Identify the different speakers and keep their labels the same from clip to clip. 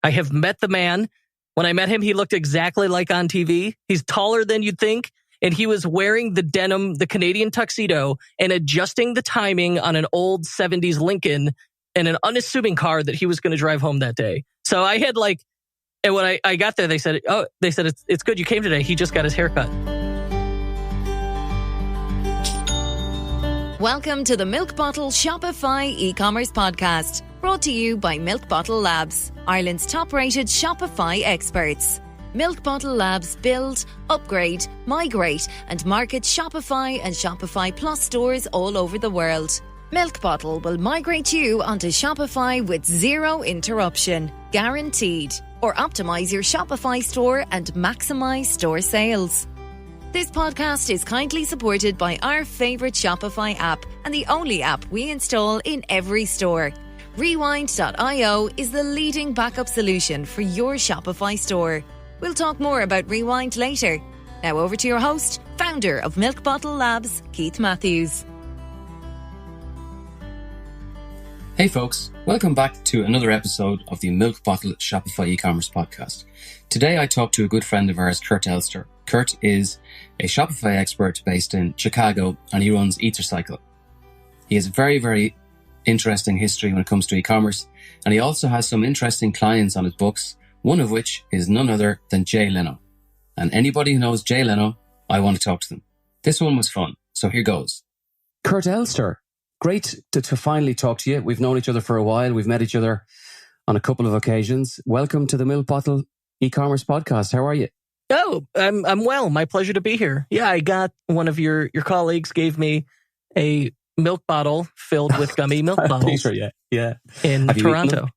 Speaker 1: I have met the man. When I met him, he looked exactly like on TV. He's taller than you'd think. And he was wearing the denim, the Canadian tuxedo, and adjusting the timing on an old 70s Lincoln and an unassuming car that he was going to drive home that day. So I had and when I got there, they said, it's good you came today. He just got his haircut.
Speaker 2: Welcome to the Milk Bottle Shopify e-commerce podcast, brought to you by Milk Bottle Labs, Ireland's top-rated Shopify experts. Milk Bottle Labs build, upgrade, migrate, and market Shopify and Shopify Plus stores all over the world. Milk Bottle will migrate you onto Shopify with zero interruption, guaranteed, or optimize your Shopify store and maximize store sales. This podcast is kindly supported by our favorite Shopify app and the only app we install in every store. Rewind.io is the leading backup solution for your Shopify store. We'll talk more about Rewind later. Now over to your host, founder of Milk Bottle Labs, Keith Matthews.
Speaker 3: Hey folks, welcome back to another episode of the Milk Bottle Shopify e-commerce podcast. Today I talked to a good friend of ours, Kurt Elster. Kurt is a Shopify expert based in Chicago and he runs Ethercycle. He has a very, very interesting history when it comes to e-commerce, and he also has some interesting clients on his books, one of which is none other than Jay Leno. And anybody who knows Jay Leno, I want to talk to them. This one was fun, so here goes. Kurt Elster, great to finally talk to you. We've known each other for a while. We've met each other on a couple of occasions. Welcome to the Milk Bottle e-commerce podcast. How are you?
Speaker 1: Oh, I'm well. My pleasure to be here. Yeah, I got one of your colleagues gave me a milk bottle filled with gummy milk bottles.
Speaker 3: Yeah.
Speaker 1: In Toronto.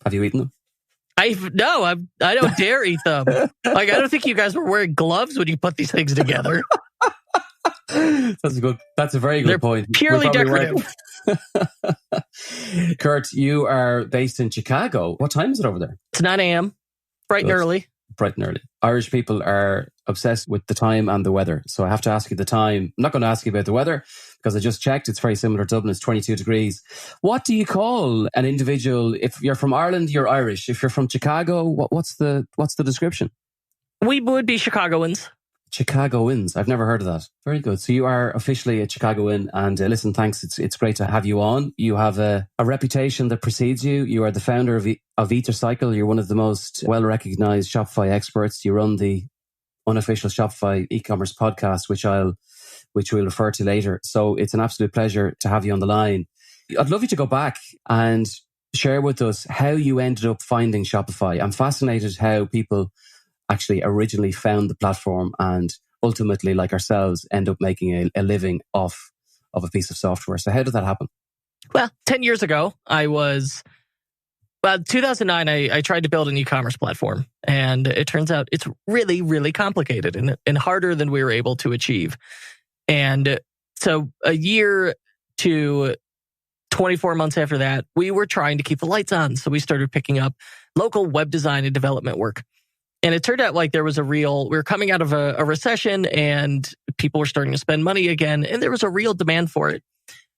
Speaker 3: Have you eaten them?
Speaker 1: I don't dare eat them. I don't think you guys were wearing gloves when you put these things together.
Speaker 3: That's a very good point.
Speaker 1: Purely decorative.
Speaker 3: Kurt, you are based in Chicago. What time is it over there?
Speaker 1: It's 9 a.m. Bright and early. Irish people are obsessed with the time and the weather. So I have to ask you the time. I'm not going to ask you about the weather because I just checked. It's very similar to Dublin. It's 22 degrees. What do you call an individual? If you're from Ireland, you're Irish. If you're from Chicago, what's the description? We would be Chicagoans. Chicagoans. I've never heard of that. Very good. So you are officially a Chicagoan. And listen, thanks. It's great to have you on. You have a reputation that precedes you. You are the founder of Ethercycle. You're one of the most well-recognized Shopify experts. You run the unofficial Shopify e-commerce podcast, which we'll refer to later. So it's an absolute pleasure to have you on the line. I'd love you to go back and share with us how you ended up finding Shopify. I'm fascinated how people actually originally found the platform and ultimately, like ourselves, end up making a living off of a piece of software. So how did that happen? Well, 10 years ago, 2009, I tried to build an e-commerce platform. And it turns out it's really, really complicated and harder than we were able to achieve. And so a year to 24 months after that, we were trying to keep the lights on. So we started picking up local web design and development work. And it turned out like we were coming out of a recession and people were starting to spend money again. And there was a real demand for it.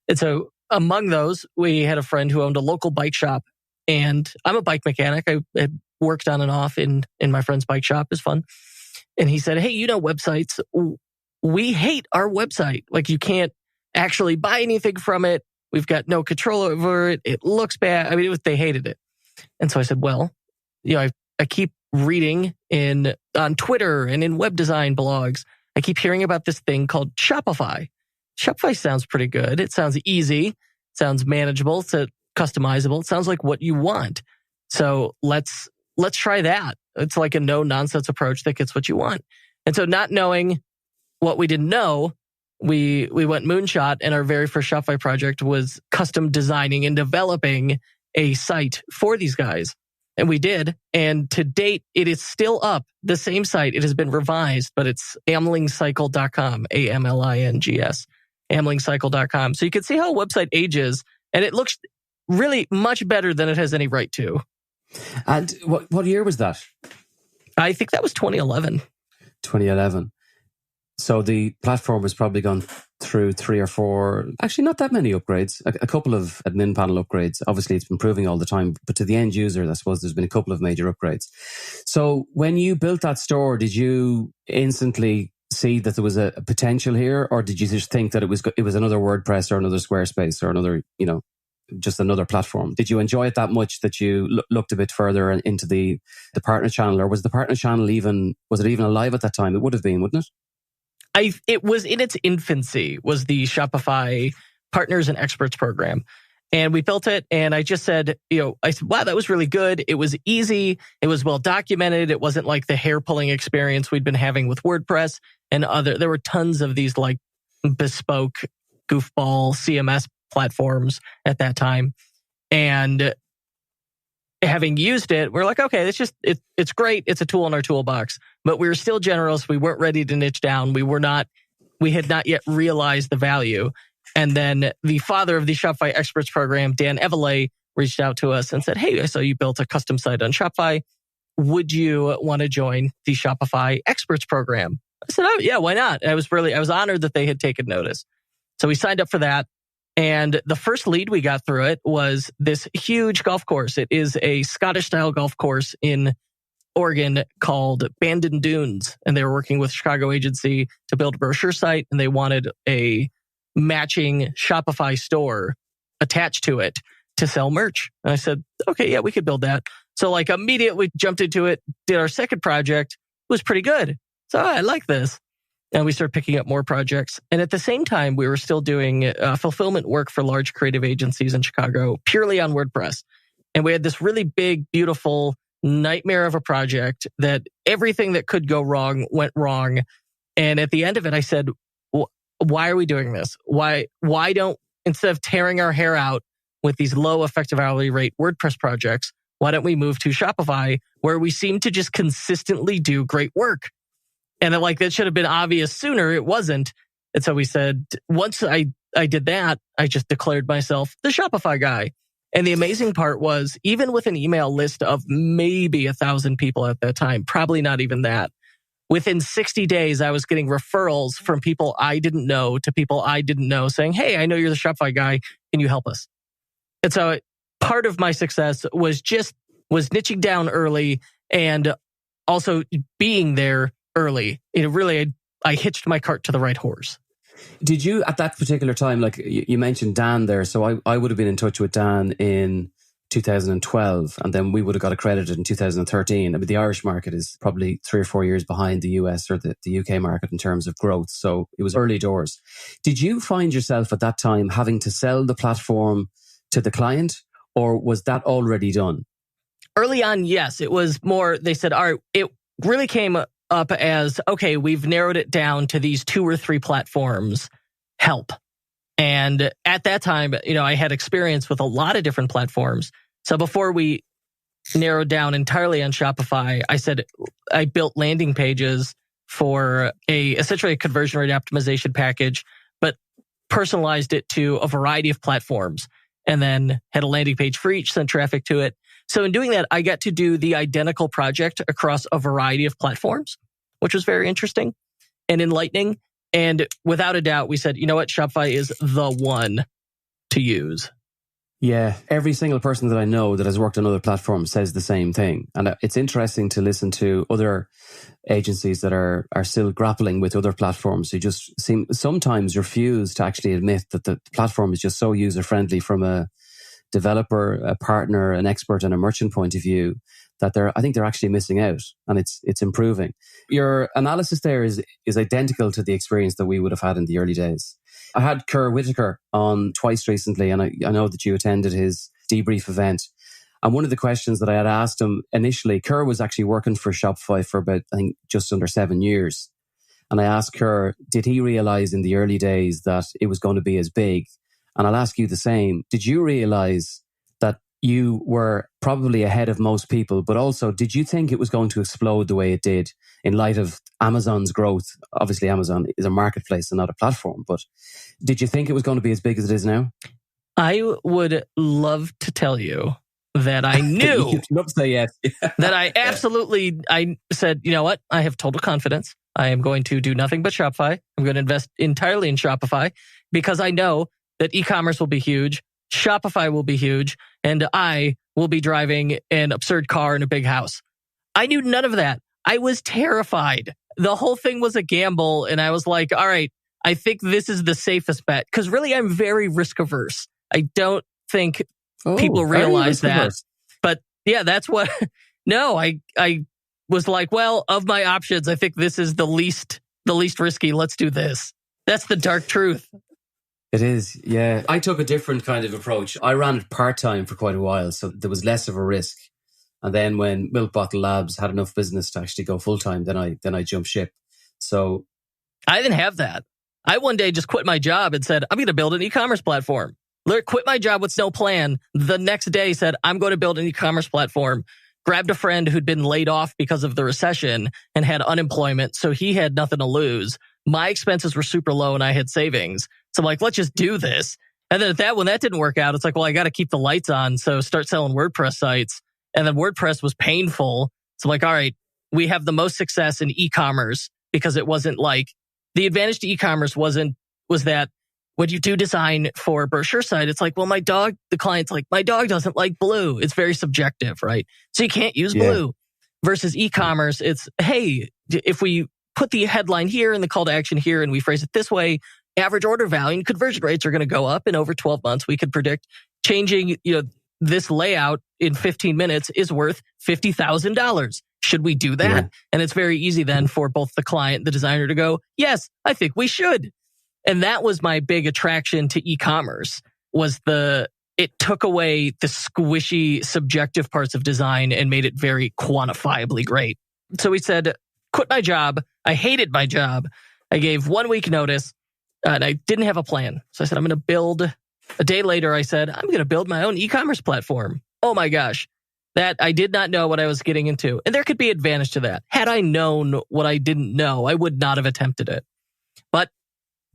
Speaker 1: And so among those, we had a friend who owned a local bike shop. And I'm a bike mechanic. I had worked on and off in my friend's bike shop. It's fun. And he said, hey, websites, we hate our website. Like you can't actually buy anything from it. We've got no control over it. It looks bad. I mean, they hated it. And so I said, well, I keep reading on Twitter and in web design blogs. I keep hearing about this thing called Shopify. Shopify sounds pretty good. It sounds easy. Sounds manageable. It's customizable. It sounds like what you want. So let's try that. It's like a no-nonsense approach that gets what you want. And so not knowing what we didn't know, we went moonshot, and our very first Shopify project was custom designing and developing a site for these guys. And we did. And to date, it is still up. The same site. It has been revised, but it's amlingcycle.com, AMLINGS, amlingcycle.com. So you can see how a website ages, and it looks really much better than it has any right to. And what year was that? I think that was 2011. 2011.
Speaker 4: So the platform has probably gone through 3 or 4, actually not that many upgrades, a couple of admin panel upgrades. Obviously, it's improving all the time, but to the end user, I suppose there's been a couple of major upgrades. So when you built that store, did you instantly see that there was a potential here, or did you just think that it was another WordPress or another Squarespace or another, just another platform? Did you enjoy it that much that you looked a bit further into the partner channel, or was the partner channel even alive at that time? It would have been, wouldn't it?
Speaker 1: It was in its infancy, was the Shopify Partners and Experts program. And we built it, and I just said, I said, wow, that was really good. It was easy. It was well documented. It wasn't like the hair-pulling experience we'd been having with WordPress and there were tons of these like bespoke goofball CMS platforms at that time. And having used it, we're like, okay, it's great. It's a tool in our toolbox, but we were still generalists. We weren't ready to niche down. We had not yet realized the value. And then the father of the Shopify Experts program, Dan Evelay, reached out to us and said, hey, I saw you built a custom site on Shopify. Would you want to join the Shopify Experts program? I said, oh yeah, why not? I was honored that they had taken notice. So we signed up for that. And the first lead we got through it was this huge golf course. It is a Scottish-style golf course in Oregon called Bandon Dunes. And they were working with a Chicago agency to build a brochure site, and they wanted a matching Shopify store attached to it to sell merch. And I said, okay, yeah, we could build that. So like immediately jumped into it, did our second project, it was pretty good. So I like this. And we started picking up more projects. And at the same time, we were still doing fulfillment work for large creative agencies in Chicago, purely on WordPress. And we had this really big, beautiful nightmare of a project that everything that could go wrong went wrong. And at the end of it, I said, why are we doing this? Why don't, instead of tearing our hair out with these low effective hourly rate WordPress projects, why don't we move to Shopify, where we seem to just consistently do great work? And that should have been obvious sooner. It wasn't. And so we said, once I did that, I just declared myself the Shopify guy. And the amazing part was, even with an email list of maybe 1,000 people at that time, probably not even that, within 60 days, I was getting referrals from people I didn't know to people I didn't know saying, hey, I know you're the Shopify guy. Can you help us? And so part of my success was niching down early and also being there early. I hitched my cart to the right horse.
Speaker 4: Did you, at that particular time, like you mentioned Dan there, so I would have been in touch with Dan in 2012, and then we would have got accredited in 2013. I mean, the Irish market is probably 3 or 4 years behind the US or the UK market in terms of growth. So it was early doors. Did you find yourself at that time having to sell the platform to the client, or was that already done?
Speaker 1: Early on, yes. It was more, they said, all right, it really came up as, okay, we've narrowed it down to these 2 or 3 platforms. Help. And at that time, I had experience with a lot of different platforms. So before we narrowed down entirely on Shopify, I said I built landing pages for essentially a conversion rate optimization package, but personalized it to a variety of platforms, and then had a landing page for each, sent traffic to it. So in doing that, I got to do the identical project across a variety of platforms, which was very interesting and enlightening. And without a doubt, we said, you know what? Shopify is the one to use.
Speaker 4: Yeah, every single person that I know that has worked on other platforms says the same thing. And it's interesting to listen to other agencies that are still grappling with other platforms who just sometimes refuse to actually admit that the platform is just so user-friendly from a developer, a partner, an expert, and a merchant point of view that I think they're actually missing out, and it's improving. Your analysis there is identical to the experience that we would have had in the early days. I had Kerr Whitaker on twice recently, and I know that you attended his debrief event. And one of the questions that I had asked him initially, Kerr was actually working for Shopify for about, I think, just under 7 years. And I asked Kerr, did he realize in the early days that it was going to be as big? And I'll ask you the same. Did you realize that you were probably ahead of most people, but also did you think it was going to explode the way it did in light of Amazon's growth? Obviously, Amazon is a marketplace and not a platform, but did you think it was going to be as big as it is now?
Speaker 1: I would love to tell you that I knew
Speaker 4: You'd love to say yes.
Speaker 1: that I absolutely, I said, you know what? I have total confidence. I am going to do nothing but Shopify. I'm going to invest entirely in Shopify because I know that e-commerce will be huge, Shopify will be huge, and I will be driving an absurd car in a big house. I knew none of that. I was terrified. The whole thing was a gamble, and I was like, all right, I think this is the safest bet. Because really, I'm very risk averse. I don't think people realize that. But yeah, that's what... No, I was like, well, of my options, I think this is the least risky. Let's do this. That's the dark truth.
Speaker 4: It is, yeah. I took a different kind of approach. I ran it part-time for quite a while, so there was less of a risk. And then when Milk Bottle Labs had enough business to actually go full-time, then I jumped ship. So
Speaker 1: I didn't have that. I one day just quit my job and said, I'm going to build an e-commerce platform. Quit my job with no plan. The next day said, I'm going to build an e-commerce platform. Grabbed a friend who'd been laid off because of the recession and had unemployment, so he had nothing to lose. My expenses were super low and I had savings. So I'm like, let's just do this. And then when that didn't work out, it's like, well, I got to keep the lights on. So start selling WordPress sites. And then WordPress was painful. So I'm like, all right, we have the most success in e-commerce because it wasn't like the advantage to e-commerce was that when you do design for a brochure site, it's like, well, the client's like, my dog doesn't like blue. It's very subjective, right? So you can't use blue. Versus e-commerce, it's, hey, if we put the headline here and the call to action here and we phrase it this way, average order value and conversion rates are going to go up. And over 12 months, we could predict changing, this layout in 15 minutes is worth $50,000. Should we do that? Yeah. And it's very easy then for both the client and the designer to go, yes, I think we should. And that was my big attraction to e-commerce, it took away the squishy, subjective parts of design and made it very quantifiably great. So we said, quit my job. I hated my job. I gave 1 week notice and I didn't have a plan. So I said, I'm going to build. A day later, I said, I'm going to build my own e-commerce platform. Oh my gosh. That I did not know what I was getting into. And there could be advantage to that. Had I known what I didn't know, I would not have attempted it. But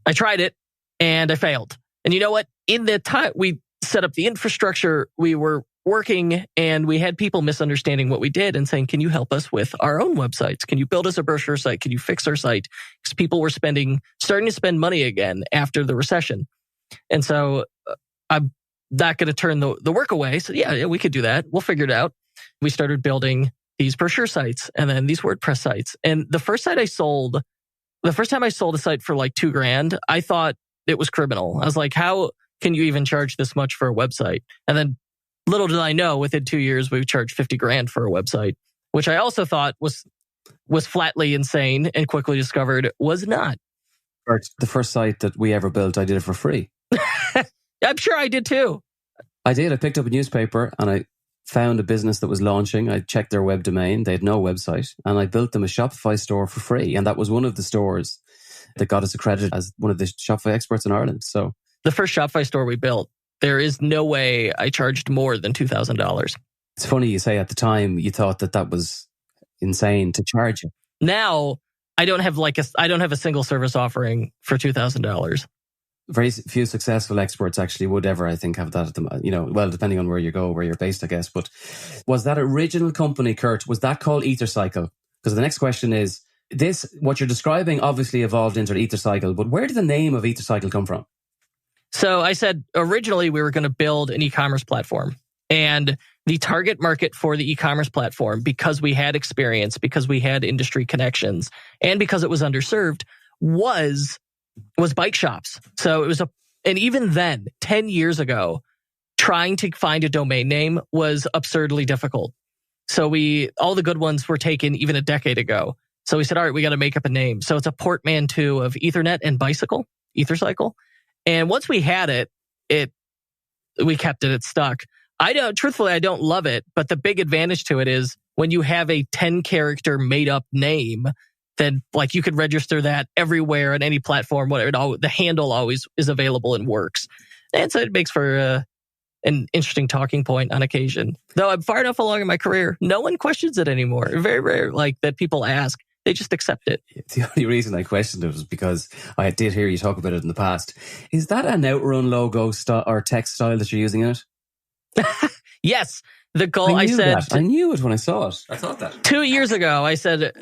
Speaker 1: I tried it and I failed. And you know what? In the time we set up the infrastructure, we were working and we had people misunderstanding what we did and saying, can you help us with our own websites? Can you build us a brochure site? Can you fix our site? Because people were starting to spend money again after the recession. And so I'm not going to turn the work away. So yeah, we could do that. We'll figure it out. We started building these brochure sites and then these WordPress sites. And the first time I sold a site for like $2,000, I thought it was criminal. I was like, how can you even charge this much for a website? And then little did I know, within 2 years, we charged $50,000 for a website, which I also thought was flatly insane and quickly discovered was not.
Speaker 4: The first site that we ever built, I did it for free.
Speaker 1: I'm sure I did too.
Speaker 4: I did. I picked up a newspaper and I found a business that was launching. I checked their web domain. They had no website. And I built them a Shopify store for free. And that was one of the stores that got us accredited as one of the Shopify experts in Ireland. So
Speaker 1: the first Shopify store we built, there is no way I charged more than $2,000.
Speaker 4: It's funny you say at the time you thought that was insane to charge you.
Speaker 1: Now I don't have a single service offering for $2,000.
Speaker 4: Very few successful experts actually would ever, I think, have that at the, well, depending on where you go, where you're based, I guess. But was that original company, Kurt, was that called Ethercycle? Because the next question is, what you're describing obviously evolved into Ethercycle, but where did the name of Ethercycle come from?
Speaker 1: So I said, originally we were going to build an e-commerce platform. And the target market for the e-commerce platform, because we had experience, because we had industry connections, and because it was underserved, was bike shops. So it was and even then, 10 years ago, trying to find a domain name was absurdly difficult. So all the good ones were taken even a decade ago. So we said, all right, we got to make up a name. So it's a portmanteau of Ethernet and bicycle, Ethercycle. And once we had it, we kept it, it's stuck. Truthfully, I don't love it, but the big advantage to it is when you have a 10-character made-up name, then like you could register that everywhere on any platform, whatever. The handle always is available and works. And so it makes for an interesting talking point on occasion. Though I'm far enough along in my career, no one questions it anymore. Very rare that people ask. They just accept it.
Speaker 4: The only reason I questioned it was because I did hear you talk about it in the past. Is that an Outrun logo or text style that you're using in it?
Speaker 1: Yes. The goal, I said...
Speaker 4: I knew it when I saw it. I thought that.
Speaker 1: 2 years ago, I said...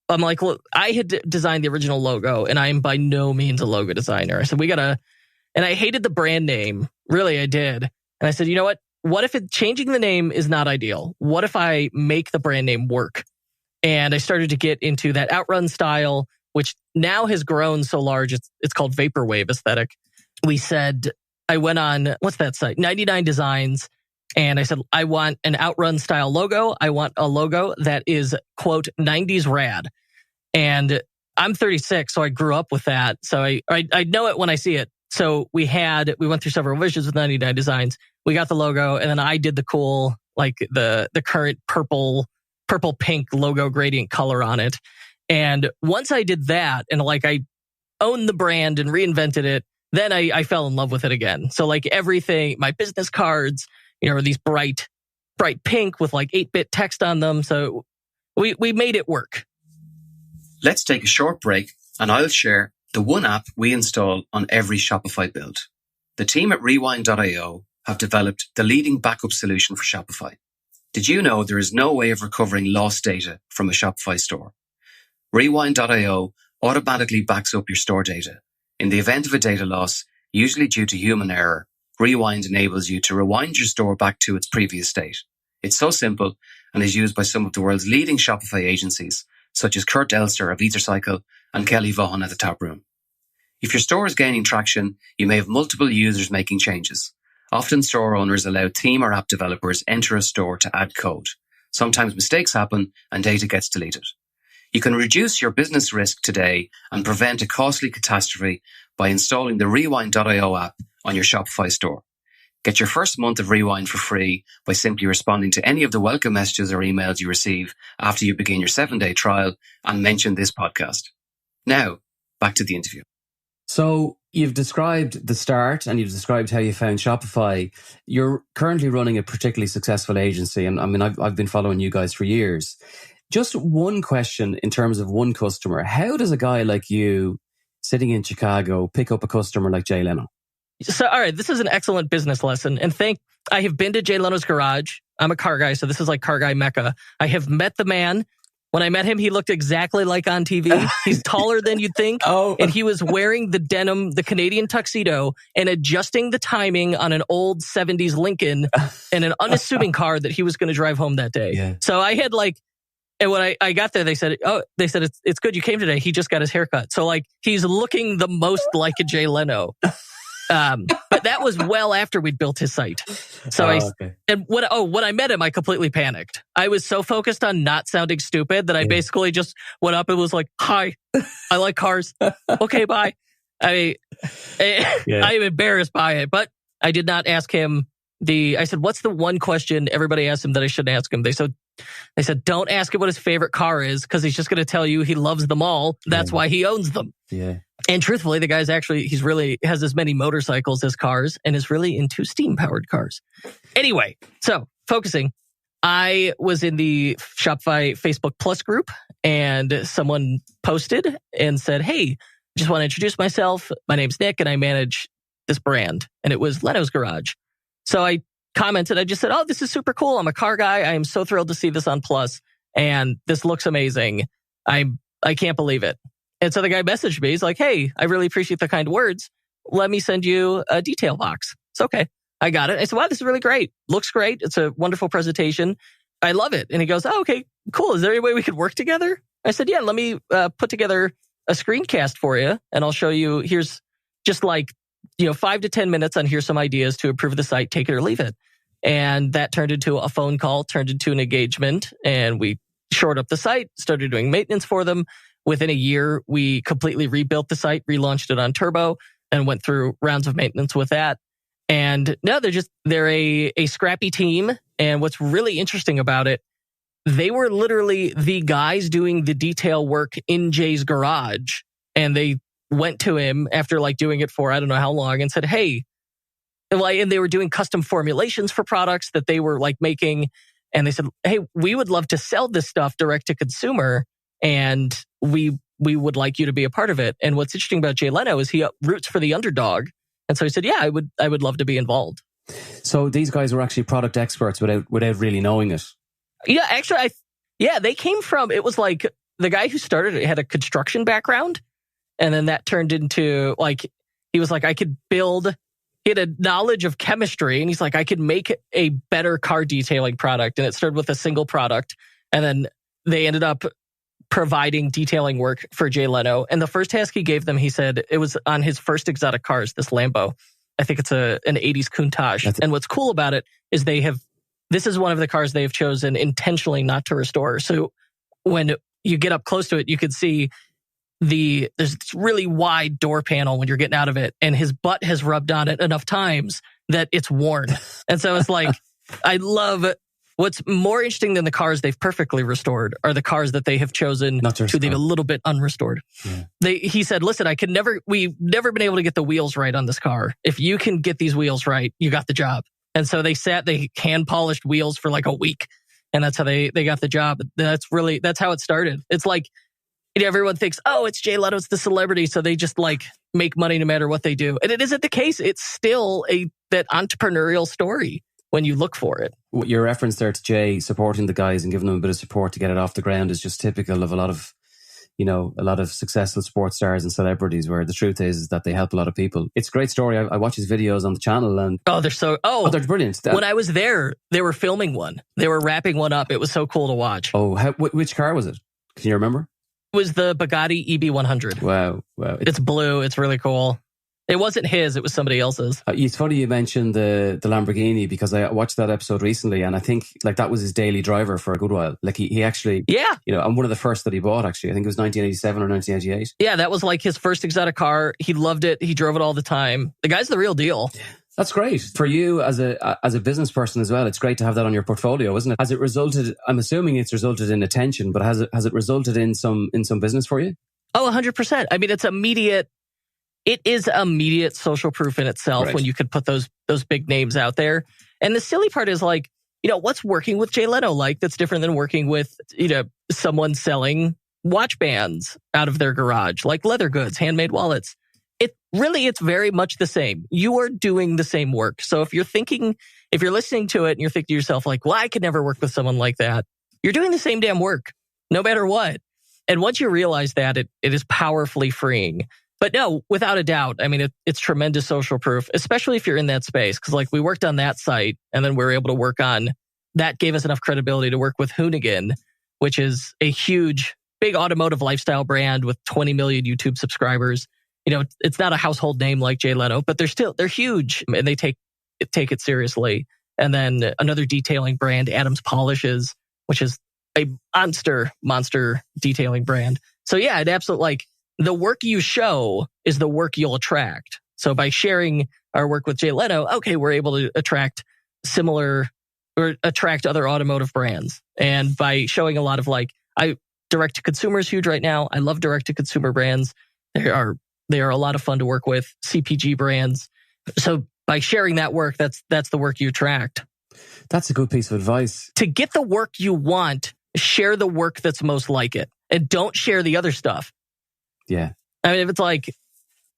Speaker 1: I'm like, look, I had designed the original logo, and I am by no means a logo designer. I said, and I hated the brand name. Really, I did. And I said, you know what? What if changing the name is not ideal? What if I make the brand name work? And I started to get into that Outrun style, which now has grown so large, it's called Vaporwave aesthetic. I went on, what's that site? 99 Designs. And I said, I want an Outrun style logo. I want a logo that is, quote, 90s rad. And I'm 36, so I grew up with that. So I know it when I see it. So we went through several visions with 99 Designs. We got the logo, and then I did the cool, like the current purple pink logo gradient color on it. And once I did that, and like I owned the brand and reinvented it, then I fell in love with it again. So like everything, my business cards, these bright pink with like 8-bit text on them. So we made it work.
Speaker 3: Let's take a short break, and I'll share the one app we install on every Shopify build. The team at Rewind.io have developed the leading backup solution for Shopify. Did you know there is no way of recovering lost data from a Shopify store? Rewind.io automatically backs up your store data. In the event of a data loss, usually due to human error, Rewind enables you to rewind your store back to its previous state. It's so simple and is used by some of the world's leading Shopify agencies, such as Kurt Elster of Ethercycle and Kelly Vaughan at the Tap Room. If your store is gaining traction, you may have multiple users making changes. Often store owners allow team or app developers enter a store to add code. Sometimes mistakes happen and data gets deleted. You can reduce your business risk today and prevent a costly catastrophe by installing the Rewind.io app on your Shopify store. Get your first month of Rewind for free by simply responding to any of the welcome messages or emails you receive after you begin your 7-day trial and mention this podcast. Now, back to the interview.
Speaker 4: So you've described the start and you've described how you found Shopify. You're currently running a particularly successful agency. And I mean, I've been following you guys for years. Just one question in terms of one customer. How does a guy like you sitting in Chicago pick up a customer like Jay Leno?
Speaker 1: So, all right, this is an excellent business lesson. And I have been to Jay Leno's garage. I'm a car guy, so this is like car guy mecca. I have met the man. When I met him, he looked exactly like on TV. He's taller than you'd think. And he was wearing the Canadian tuxedo and adjusting the timing on an old 70s Lincoln in an unassuming car that he was going to drive home that day. Yeah. So I had and when I got there, they said, it's good you came today. He just got his haircut. So he's looking the most like a Jay Leno. But that was well after we'd built his site. So when I met him, I completely panicked. I was so focused on not sounding stupid that I basically just went up and was like, "Hi, I like cars. Okay, bye." I'm embarrassed by it, but I did not ask him I said, "What's the one question everybody asks him that I shouldn't ask him?" They said, "Don't ask him what his favorite car is because he's just going to tell you he loves them all. That's why he owns them."
Speaker 4: Yeah.
Speaker 1: And truthfully, the guy's he's really has as many motorcycles as cars and is really into steam-powered cars. Anyway, so focusing, I was in the Shopify Facebook Plus group and someone posted and said, "Hey, I just want to introduce myself. My name's Nick and I manage this brand." And it was Leno's Garage. So I commented, I just said, "Oh, this is super cool. I'm a car guy. I am so thrilled to see this on Plus. And this looks amazing. I can't believe it." And so the guy messaged me. He's like, "Hey, I really appreciate the kind words. Let me send you a detail box." It's okay. I got it. I said, "Wow, this is really great. Looks great. It's a wonderful presentation. I love it." And he goes, "Oh, okay, cool. Is there any way we could work together?" I said, "Yeah, let me put together a screencast for you. And I'll show you, here's just 5 to 10 minutes on here's some ideas to improve the site. Take it or leave it." And that turned into a phone call, turned into an engagement. And we shored up the site, started doing maintenance for them. Within a year, we completely rebuilt the site, relaunched it on Turbo, and went through rounds of maintenance with that. And now they're a scrappy team. And what's really interesting about it, they were literally the guys doing the detail work in Jay's garage. And they went to him after doing it for I don't know how long and said, "Hey," and they were doing custom formulations for products that they were making. And they said, "Hey, we would love to sell this stuff direct to consumer. And we would like you to be a part of it." And what's interesting about Jay Leno is he roots for the underdog. And so he said, "Yeah, I would love to be involved."
Speaker 4: So these guys were actually product experts without really knowing it.
Speaker 1: Yeah, actually, they came from, it was the guy who started it had a construction background. And then that turned into he was like, I could build, he had a knowledge of chemistry. And he's like, I could make a better car detailing product. And it started with a single product. And then they ended up providing detailing work for Jay Leno. And the first task he gave them, he said it was on his first exotic cars, this Lambo. I think it's an 80s Countach. And what's cool about it is this is one of the cars they've chosen intentionally not to restore. So when you get up close to it, you could see there's this really wide door panel when you're getting out of it. And his butt has rubbed on it enough times that it's worn. And so it's like, I love it. What's more interesting than the cars they've perfectly restored are the cars that they have chosen to leave a little bit unrestored. Yeah. He said, listen, we've never been able to get the wheels right on this car. If you can get these wheels right, you got the job. And so they hand polished wheels for like a week. And that's how they got the job. That's how it started. It's like, everyone thinks, oh, it's Jay Leno, it's the celebrity. So they just make money no matter what they do. And it isn't the case. It's still that entrepreneurial story when you look for it.
Speaker 4: Your reference there to Jay supporting the guys and giving them a bit of support to get it off the ground is just typical of a lot of successful sports stars and celebrities, where the truth is that they help a lot of people. It's a great story. I watch his videos on the channel and they're brilliant.
Speaker 1: When I was there, they were filming one. They were wrapping one up. It was so cool to watch.
Speaker 4: Oh, which car was it? Can you remember?
Speaker 1: It was the Bugatti EB100.
Speaker 4: Wow.
Speaker 1: It's blue. It's really cool. It wasn't his, it was somebody else's.
Speaker 4: It's funny you mentioned the Lamborghini, because I watched that episode recently and I think that was his daily driver for a good while. He actually, and one of the first that he bought, actually, I think it was 1987 or 1988.
Speaker 1: Yeah, that was his first exotic car. He loved it. He drove it all the time. The guy's the real deal.
Speaker 4: That's great. For you as a business person as well, it's great to have that on your portfolio, isn't it? Has it resulted, I'm assuming it's resulted in attention, but has it resulted in some business for you?
Speaker 1: Oh, 100%. I mean, it is immediate social proof in itself, right, when you could put those big names out there. And the silly part is what's working with Jay Leno that's different than working with, someone selling watch bands out of their garage, like leather goods, handmade wallets. It's very much the same. You are doing the same work. So if you're listening to it and you're thinking to yourself well, I could never work with someone like that, you're doing the same damn work, no matter what. And once you realize that, it is powerfully freeing. But no, without a doubt, I mean, it's tremendous social proof, especially if you're in that space. Because we worked on that site and then we were able to work on, that gave us enough credibility to work with Hoonigan, which is a huge, big automotive lifestyle brand with 20 million YouTube subscribers. It's not a household name like Jay Leno, but they're huge and they take it seriously. And then another detailing brand, Adams Polishes, which is a monster detailing brand. So yeah, it absolutely, the work you show is the work you'll attract. So by sharing our work with Jay Leno, okay, we're able to attract other automotive brands. And by showing a lot of direct to consumer is huge right now. I love direct to consumer brands. They are a lot of fun to work with, CPG brands. So by sharing that work, that's the work you attract.
Speaker 4: That's a good piece of advice.
Speaker 1: To get the work you want, share the work that's most like it. And don't share the other stuff.
Speaker 4: Yeah.
Speaker 1: I mean, if it's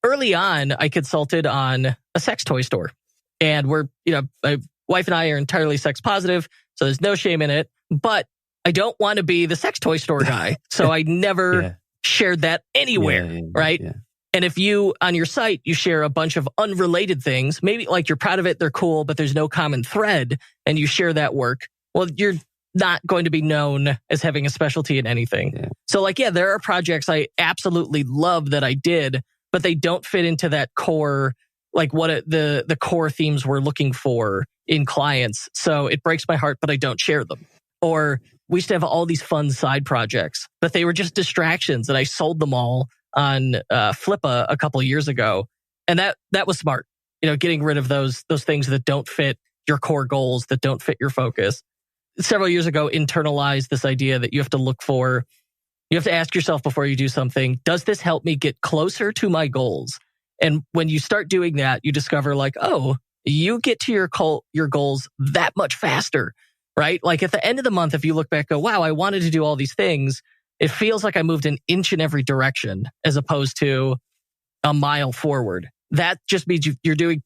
Speaker 1: early on, I consulted on a sex toy store. And my wife and I are entirely sex positive, so there's no shame in it. But I don't want to be the sex toy store guy. So I never shared that anywhere, right? Yeah. And if you, on your site, you share a bunch of unrelated things, maybe you're proud of it, they're cool, but there's no common thread, and you share that work, well, you're not going to be known as having a specialty in anything. Yeah. So there are projects I absolutely love that I did, but they don't fit into that core, the core themes we're looking for in clients. So it breaks my heart, but I don't share them. Or we used to have all these fun side projects, but they were just distractions, and I sold them all on Flippa a couple of years ago. And that was smart, getting rid of those things that don't fit your core goals, that don't fit your focus. Several years ago, internalized this idea that you have to ask yourself before you do something, does this help me get closer to my goals? And when you start doing that, you discover you get to your goals that much faster, right? At the end of the month, if you look back, go, wow, I wanted to do all these things. It feels like I moved an inch in every direction as opposed to a mile forward. That just means you're doing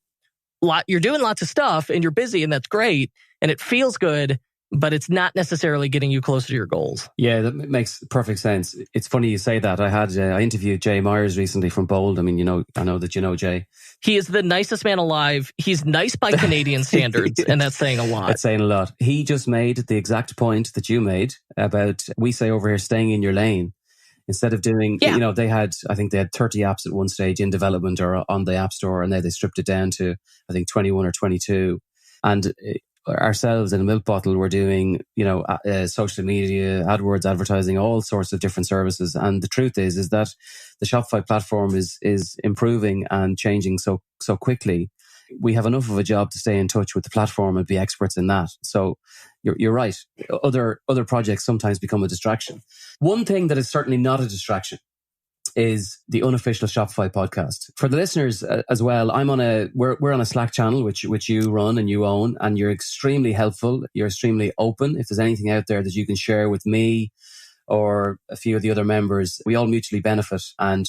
Speaker 1: lots of stuff and you're busy, and that's great and it feels good. but it's not necessarily getting you closer to your goals.
Speaker 4: Yeah, that makes perfect sense. It's funny you say that. I interviewed Jay Myers recently from Bold. I mean, I know that you know Jay.
Speaker 1: He is the nicest man alive. He's nice by Canadian standards, and that's saying a lot.
Speaker 4: That's saying a lot. He just made the exact point that you made about, we say over here, staying in your lane. Instead of doing, I think they had 30 apps at one stage in development or on the App Store, and they stripped it down to, I think, 21 or 22. And ourselves in Milk Bottle were doing, social media, AdWords, advertising, all sorts of different services. And the truth is that the Shopify platform is improving and changing so quickly. We have enough of a job to stay in touch with the platform and be experts in that. So you're right. Other projects sometimes become a distraction. One thing that is certainly not a distraction is the unofficial Shopify podcast. For the listeners as well, we're on a Slack channel which you run and you own, and you're extremely helpful. You're extremely open. If there's anything out there that you can share with me or a few of the other members, we all mutually benefit. And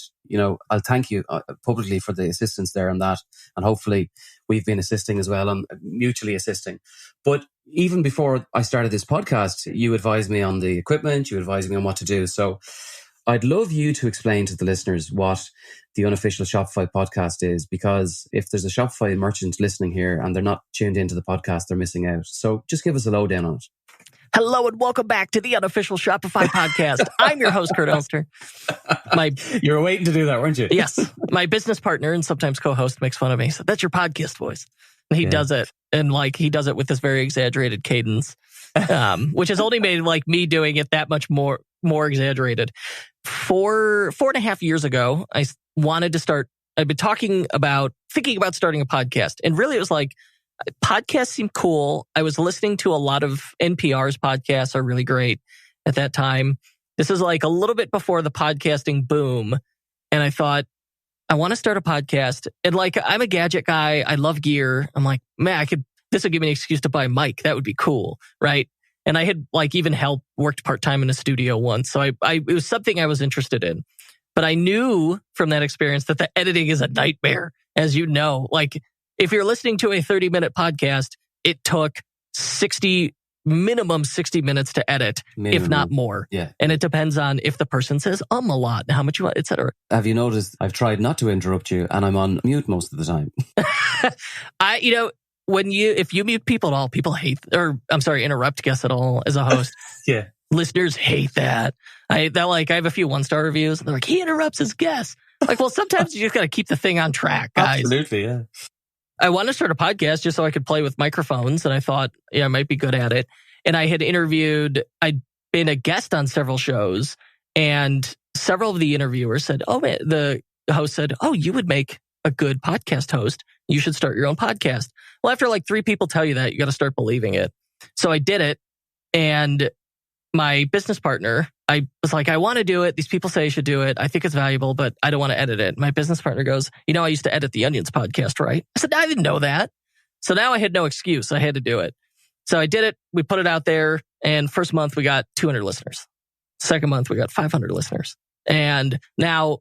Speaker 4: I'll thank you publicly for the assistance there on that. And hopefully we've been assisting as well, and mutually assisting. But even before I started this podcast, you advised me on the equipment, you advised me on what to do. So I'd love you to explain to the listeners what the unofficial Shopify podcast is, because if there's a Shopify merchant listening here and they're not tuned into the podcast, they're missing out. So just give us a lowdown on it.
Speaker 1: Hello and welcome back to the unofficial Shopify podcast. I'm your host, Kurt Elster.
Speaker 4: You were waiting to do that, weren't you?
Speaker 1: Yes. My business partner and sometimes co-host makes fun of me. So that's your podcast voice. And he does it. And he does it with this very exaggerated cadence, which has only made me doing it that much more exaggerated. 4.5 years ago, I wanted to start. I've been thinking about starting a podcast. And really it was podcasts seem cool. I was listening to a lot of NPR's podcasts, are really great at that time. This is a little bit before the podcasting boom. And I thought, I want to start a podcast. And I'm a gadget guy. I love gear. I'm like, man, this would give me an excuse to buy a mic. That would be cool. Right. And I had even worked part-time in a studio once. So it was something I was interested in. But I knew from that experience that the editing is a nightmare. As you know, if you're listening to a 30-minute podcast, it took minimum 60 minutes to edit, if not more. Yeah. And it depends on if the person says a lot, how much you want, etc.
Speaker 4: Have you noticed I've tried not to interrupt you and I'm on mute most of the time?
Speaker 1: If you mute people at all, people hate, interrupt guests at all as a host.
Speaker 4: Yeah.
Speaker 1: Listeners hate that. I have a few 1-star reviews. They're like, he interrupts his guests. Well, sometimes you just got to keep the thing on track, guys.
Speaker 4: Absolutely, yeah.
Speaker 1: I wanted to start a podcast just so I could play with microphones, and I thought, I might be good at it. And I'd been a guest on several shows, and several of the interviewers said, the host said, you would make a good podcast host. You should start your own podcast. Well, after 3 people tell you that, you got to start believing it. So I did it, and my business partner, I was like, I want to do it. These people say I should do it. I think it's valuable, but I don't want to edit it. My business partner goes, I used to edit the Onions podcast, right? I said, I didn't know that. So now I had no excuse. I had to do it. So I did it. We put it out there. And first month, we got 200 listeners. Second month, we got 500 listeners. And now,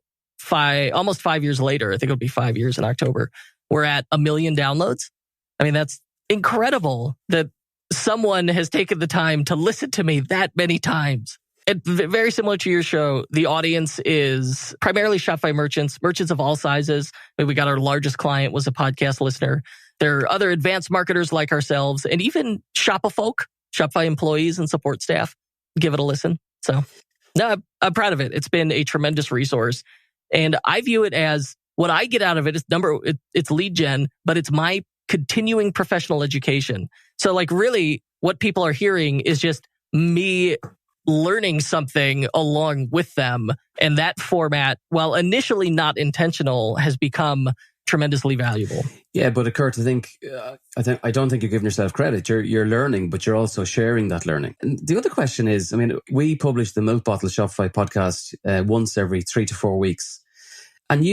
Speaker 1: almost 5 years later, I think it'll be 5 years in October, we're at 1 million downloads. I mean, that's incredible that someone has taken the time to listen to me that many times. And very similar to your show, the audience is primarily Shopify merchants of all sizes. We got our largest client was a podcast listener. There are other advanced marketers like ourselves, and even Shopify employees and support staff. Give it a listen. So, no, I'm proud of it. It's been a tremendous resource. And I view it as what I get out of it is it's lead gen, but it's my continuing professional education. So really what people are hearing is just me learning something along with them. And that format, while initially not intentional, has become tremendously valuable.
Speaker 4: Yeah, but Kurt, I don't think you're giving yourself credit. You're learning, but you're also sharing that learning. And the other question is, we publish the Milk Bottle Shopify podcast once every 3 to 4 weeks. And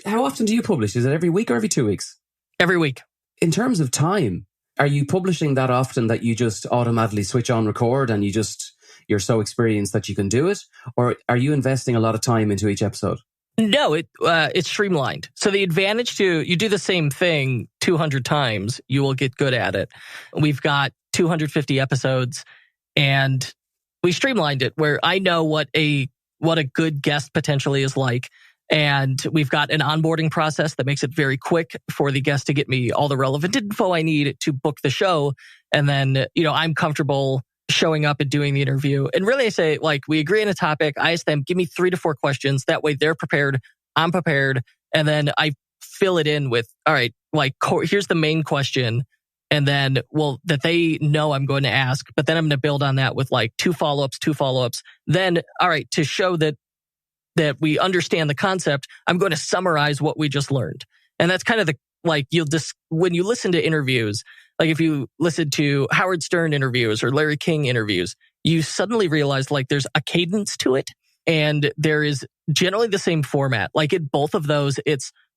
Speaker 4: how often do you publish? Is it every week or every 2 weeks?
Speaker 1: Every week.
Speaker 4: In terms of time, are you publishing that often that you just automatically switch on record and you're so experienced that you can do it? Or are you investing a lot of time into each episode?
Speaker 1: No, it's streamlined. So the advantage you do the same thing 200 times, you will get good at it. We've got 250 episodes. And we streamlined it where I know what a good guest potentially is like. And we've got an onboarding process that makes it very quick for the guest to get me all the relevant info I need to book the show. And then, I'm comfortable showing up and doing the interview. And really I say, like, we agree on a topic. I ask them, give me 3 to 4 questions. That way they're prepared. I'm prepared. And then I fill it in with, all right, like, here's the main question. And then, that they know I'm going to ask, but then I'm going to build on that with like 2 follow-ups. Then, all right, to show that we understand the concept, I'm going to summarize what we just learned. And that's kind of when you listen to interviews, like if you listen to Howard Stern interviews or Larry King interviews, you suddenly realize like there's a cadence to it and there is generally the same format. Like in both of those,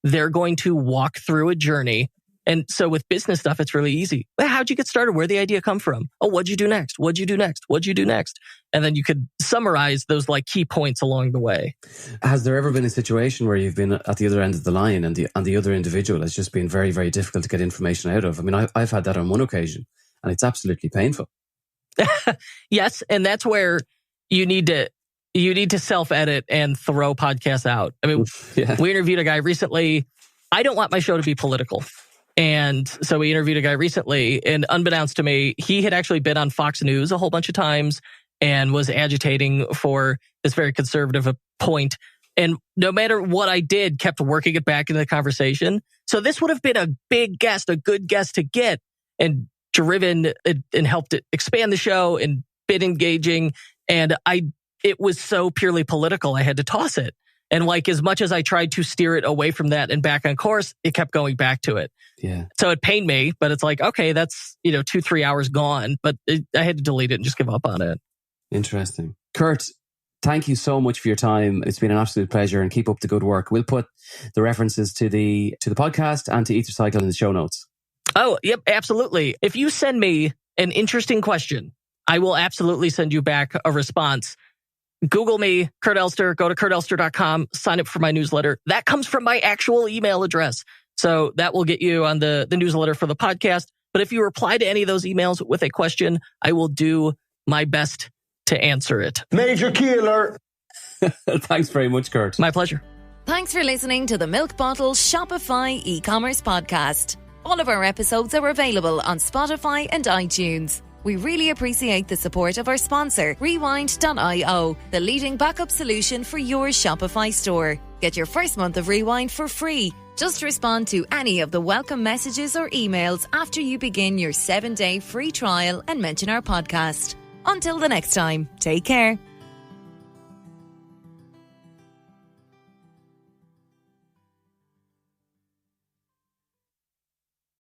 Speaker 1: they're going to walk through a journey. And so with business stuff, it's really easy. How'd you get started? Where'd the idea come from? Oh, what'd you do next? What'd you do next? What'd you do next? And then you could summarize those like key points along the way.
Speaker 4: Has there ever been a situation where you've been at the other end of the line and the other individual has just been very, very difficult to get information out of? I mean, I've had that on one occasion and it's absolutely painful.
Speaker 1: Yes. And that's where you need to self-edit and throw podcasts out. I mean, We interviewed a guy recently. I don't want my show to be political. And so we interviewed a guy recently, and unbeknownst to me, he had actually been on Fox News a whole bunch of times and was agitating for this very conservative point. And no matter what I did, kept working it back into the conversation. So this would have been a big guest, a good guest to get, and driven and helped it expand the show and been engaging. And it was so purely political, I had to toss it. And like, as much as I tried to steer it away from that and back on course, it kept going back to it.
Speaker 4: Yeah.
Speaker 1: So it pained me, but it's like, okay, that's, 2-3 hours gone, but I had to delete it and just give up on it.
Speaker 4: Interesting. Kurt, thank you so much for your time. It's been an absolute pleasure and keep up the good work. We'll put the references to the podcast and to Ethercycle in the show notes.
Speaker 1: Oh, yep, absolutely. If you send me an interesting question, I will absolutely send you back a response. Google me, Kurt Elster, go to kurtelster.com, sign up for my newsletter. That comes from my actual email address. So that will get you on the newsletter for the podcast. But if you reply to any of those emails with a question, I will do my best to answer it.
Speaker 5: Major key alert.
Speaker 4: Thanks very much, Kurt.
Speaker 1: My pleasure.
Speaker 2: Thanks for listening to the Milk Bottle Shopify e-commerce podcast. All of our episodes are available on Spotify and iTunes. We really appreciate the support of our sponsor, Rewind.io, the leading backup solution for your Shopify store. Get your first month of Rewind for free. Just respond to any of the welcome messages or emails after you begin your 7-day free trial and mention our podcast. Until the next time, take care.